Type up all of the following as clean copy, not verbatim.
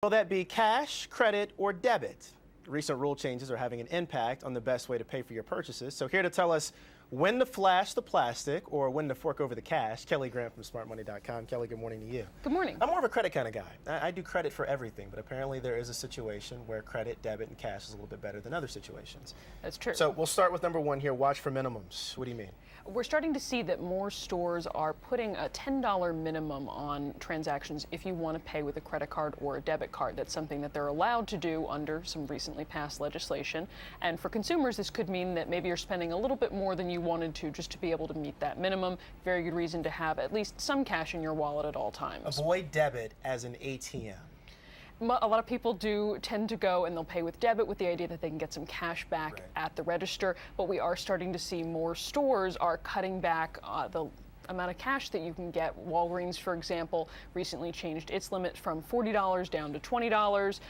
Will that be cash, credit, or debit? Recent rule changes are having an impact on the best way to pay for your purchases. So here to tell us when to flash the plastic or when to fork over the cash, Kelli Grant from smartmoney.com. Kelli, good morning to you. Good morning. I'm more of a credit kind of guy. I do credit for everything, but apparently there is a situation where credit, debit, and cash is a little bit better than other situations. That's true. So we'll start with number one here, watch for minimums. What do you mean? We're starting to see that more stores are putting a $10 minimum on transactions if you want to pay with a credit card or a debit card. That's something that they're allowed to do under some recently passed legislation. And for consumers, this could mean that maybe you're spending a little bit more than you wanted to just to be able to meet that minimum. Very good reason to have at least some cash in your wallet at all times. Avoid debit as an ATM. A lot of people do tend to go and they'll pay with debit with the idea that they can get some cash back at the register, but we are starting to see more stores are cutting back the amount of cash that you can get. Walgreens, for example, recently changed its limit from $40 down to $20.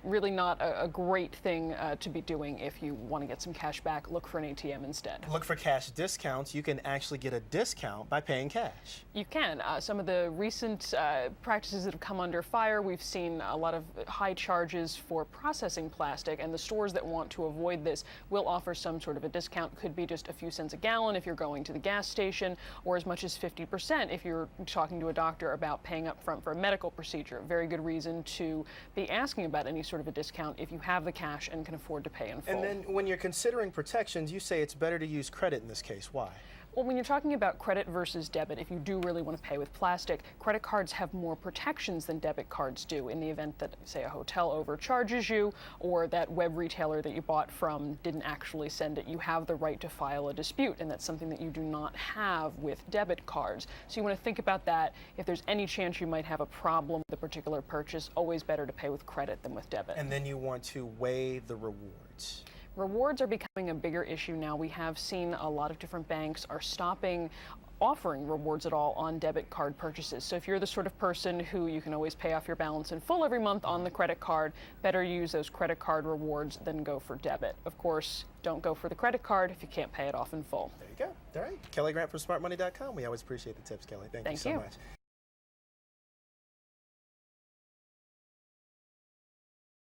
Really not a great thing to be doing if you want to get some cash back. Look for an ATM instead. Look for cash discounts. You can actually get a discount by paying cash. You can. Some of the recent practices that have come under fire, we've seen a lot of high charges for processing plastic, and the stores that want to avoid this will offer some sort of a discount. Could be just a few cents a gallon if you're going to the gas station, or as much as 50% if you're talking to a doctor about paying up front for a medical procedure. Very good reason to be asking about any sort of a discount if you have the cash and can afford to pay in full. And then when you're considering protections, you say it's better to use credit in this case. Why? Well, when you're talking about credit versus debit, if you do really want to pay with plastic, credit cards have more protections than debit cards do in the event that, say, a hotel overcharges you or that web retailer that you bought from didn't actually send it. You have the right to file a dispute, and that's something that you do not have with debit cards. So you want to think about that. If there's any chance you might have a problem with a particular purchase, always better to pay with credit than with debit. And then you want to weigh the rewards. Rewards are becoming a bigger issue now. We have seen a lot of different banks are stopping offering rewards at all on debit card purchases. So if you're the sort of person who you can always pay off your balance in full every month on the credit card, better use those credit card rewards than go for debit. Of course, don't go for the credit card if you can't pay it off in full. There you go. All right. Kelli Grant from smartmoney.com. We always appreciate the tips, Kelli. Thank you so much.